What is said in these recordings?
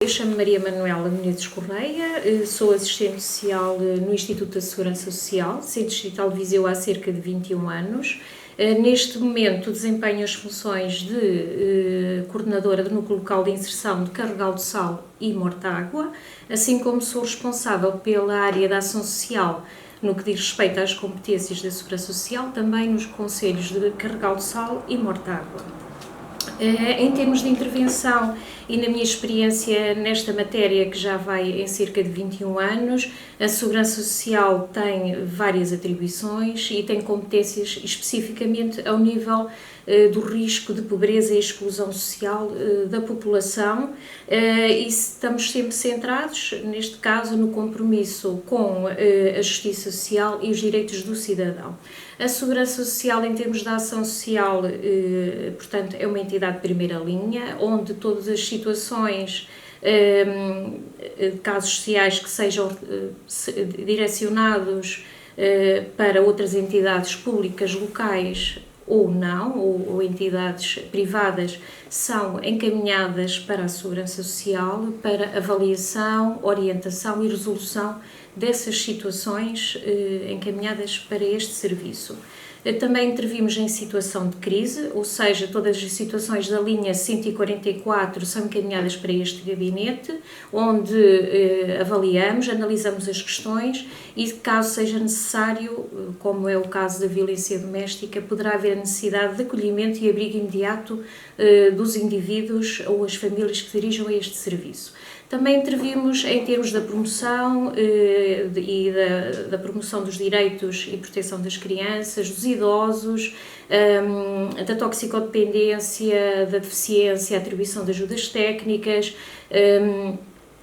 Eu chamo Maria Manuela Menezes Correia, sou assistente social no Instituto da Segurança Social, Centro Distrital de Viseu há cerca de 21 anos. Neste momento desempenho as funções de coordenadora do Núcleo Local de Inserção de Carregal do Sal e Mortágua, assim como sou responsável pela área da ação social no que diz respeito às competências da Segurança Social, também nos concelhos de Carregal do Sal e Mortágua. Em termos de intervenção e na minha experiência nesta matéria, que já vai em cerca de 21 anos, a Segurança Social tem várias atribuições e tem competências especificamente ao nível do risco de pobreza e exclusão social da população, e estamos sempre centrados, neste caso, no compromisso com a justiça social e os direitos do cidadão. A Segurança Social, em termos de ação social, portanto, é uma entidade de primeira linha, onde todas as situações, casos sociais que sejam direcionados para outras entidades públicas locais ou não, ou entidades privadas, são encaminhadas para a Segurança Social para avaliação, orientação e resolução dessas situações encaminhadas para este serviço. Também intervimos em situação de crise, ou seja, todas as situações da linha 144 são encaminhadas para este gabinete, onde avaliamos, analisamos as questões e, caso seja necessário, como é o caso da violência doméstica, poderá haver a necessidade de acolhimento e abrigo imediato dos indivíduos ou as famílias que dirijam a este serviço. Também intervimos em termos da promoção e da promoção dos direitos e proteção das crianças, dos idosos, da toxicodependência, da deficiência, a atribuição de ajudas técnicas,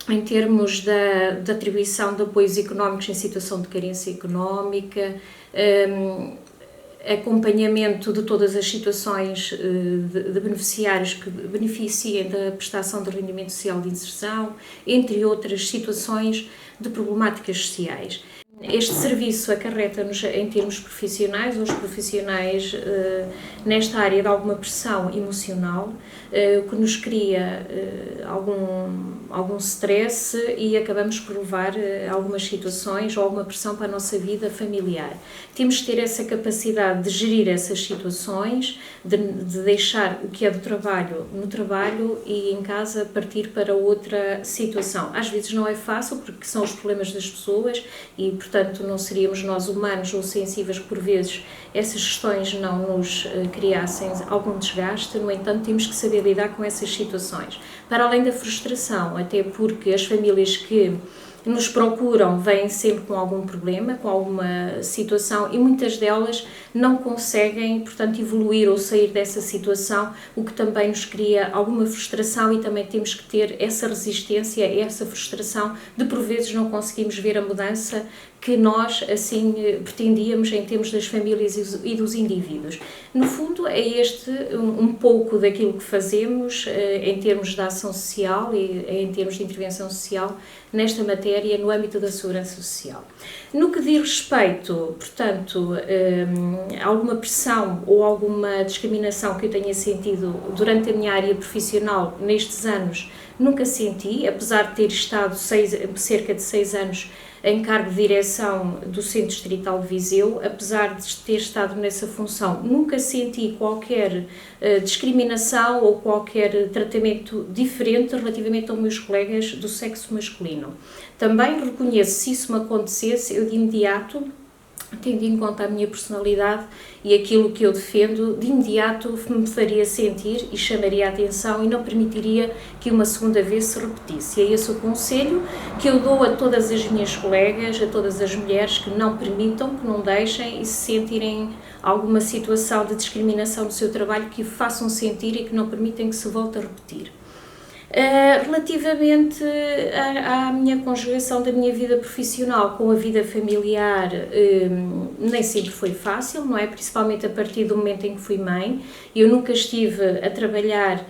em termos da atribuição de apoios económicos em situação de carência económica, acompanhamento de todas as situações de beneficiários que beneficiem da prestação de rendimento social de inserção, entre outras situações de problemáticas sociais. Este serviço acarreta-nos, em termos profissionais, os profissionais nesta área de alguma pressão emocional, que nos cria algum stress e acabamos por levar algumas situações ou alguma pressão para a nossa vida familiar. Temos que ter essa capacidade de gerir essas situações, de deixar o que é do trabalho no trabalho e em casa partir para outra situação. Às vezes não é fácil porque são os problemas das pessoas e, portanto, não seríamos nós humanos ou sensíveis que por vezes essas questões não nos criassem algum desgaste. No entanto, temos que saber lidar com essas situações. Para além da frustração, até porque as famílias que nos procuram vêm sempre com algum problema, com alguma situação e muitas delas não conseguem, portanto, evoluir ou sair dessa situação, o que também nos cria alguma frustração e também temos que ter essa resistência, essa frustração de por vezes não conseguimos ver a mudança que nós assim pretendíamos em termos das famílias e dos indivíduos. No fundo é este um pouco daquilo que fazemos em termos de ação social e em termos de intervenção social nesta matéria no âmbito da segurança social. No que diz respeito, portanto, a alguma pressão ou alguma discriminação que eu tenha sentido durante a minha área profissional nestes anos, nunca senti, apesar de ter estado cerca de 6 anos em cargo de direção do Centro Distrital de Viseu, apesar de ter estado nessa função, nunca senti qualquer discriminação ou qualquer tratamento diferente relativamente aos meus colegas do sexo masculino. Também reconheço, se isso me acontecesse, eu de imediato, tendo em conta a minha personalidade e aquilo que eu defendo, de imediato me faria sentir e chamaria a atenção e não permitiria que uma segunda vez se repetisse. E é esse o conselho que eu dou a todas as minhas colegas, a todas as mulheres que não permitam, que não deixem e se sentirem alguma situação de discriminação no seu trabalho, que o façam sentir e que não permitem que se volte a repetir. Relativamente à minha conjugação da minha vida profissional com a vida familiar, nem sempre foi fácil, não é? Principalmente a partir do momento em que fui mãe. Eu nunca estive a trabalhar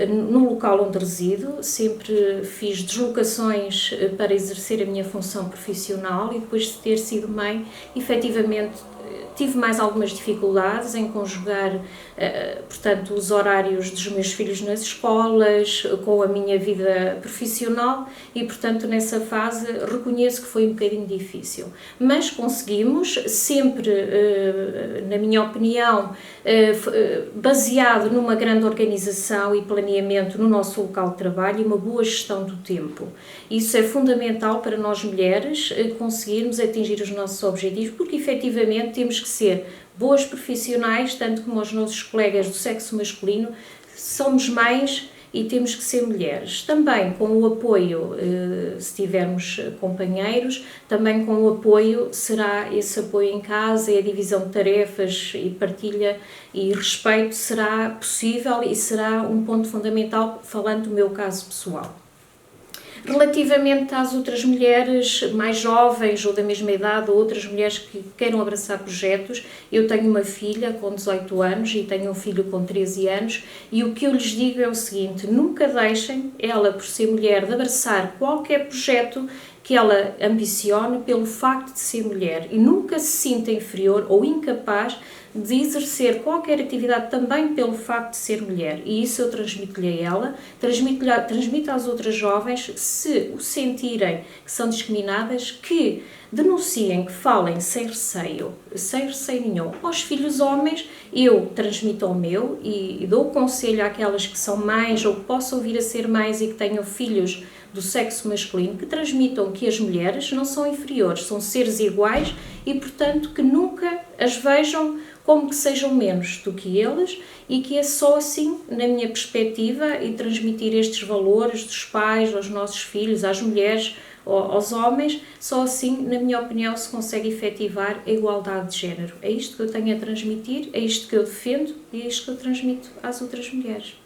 no local onde resido, sempre fiz deslocações para exercer a minha função profissional e depois de ter sido mãe, efetivamente tive mais algumas dificuldades em conjugar, portanto, os horários dos meus filhos nas escolas, com a minha vida profissional e, portanto, nessa fase reconheço que foi um bocadinho difícil. Mas conseguimos, sempre, na minha opinião, baseado numa grande organização e planeamento no nosso local de trabalho e uma boa gestão do tempo. Isso é fundamental para nós mulheres conseguirmos atingir os nossos objetivos, porque efetivamente temos que ser boas profissionais, tanto como os nossos colegas do sexo masculino, somos mães e temos que ser mulheres. Também com o apoio, se tivermos companheiros, também com o apoio, será esse apoio em casa, e a divisão de tarefas e partilha e respeito será possível e será um ponto fundamental, falando do meu caso pessoal. Relativamente às outras mulheres mais jovens ou da mesma idade, ou outras mulheres que queiram abraçar projetos, eu tenho uma filha com 18 anos e tenho um filho com 13 anos e o que eu lhes digo é o seguinte: nunca deixem ela, por ser mulher, de abraçar qualquer projeto que ela ambicione pelo facto de ser mulher, e nunca se sinta inferior ou incapaz de exercer qualquer atividade também pelo facto de ser mulher. E isso eu transmito-lhe a ela, transmito às outras jovens, se o sentirem que são discriminadas, que denunciem, que falem sem receio nenhum. Aos filhos homens, eu transmito ao meu e dou conselho àquelas que são mães ou que possam vir a ser mães e que tenham filhos do sexo masculino, que transmitam que as mulheres não são inferiores, são seres iguais e, portanto, que nunca as vejam como que sejam menos do que eles, e que é só assim, na minha perspectiva, e transmitir estes valores dos pais aos nossos filhos, às mulheres, aos homens, só assim, na minha opinião, se consegue efetivar a igualdade de género. É isto que eu tenho a transmitir, é isto que eu defendo e é isto que eu transmito às outras mulheres.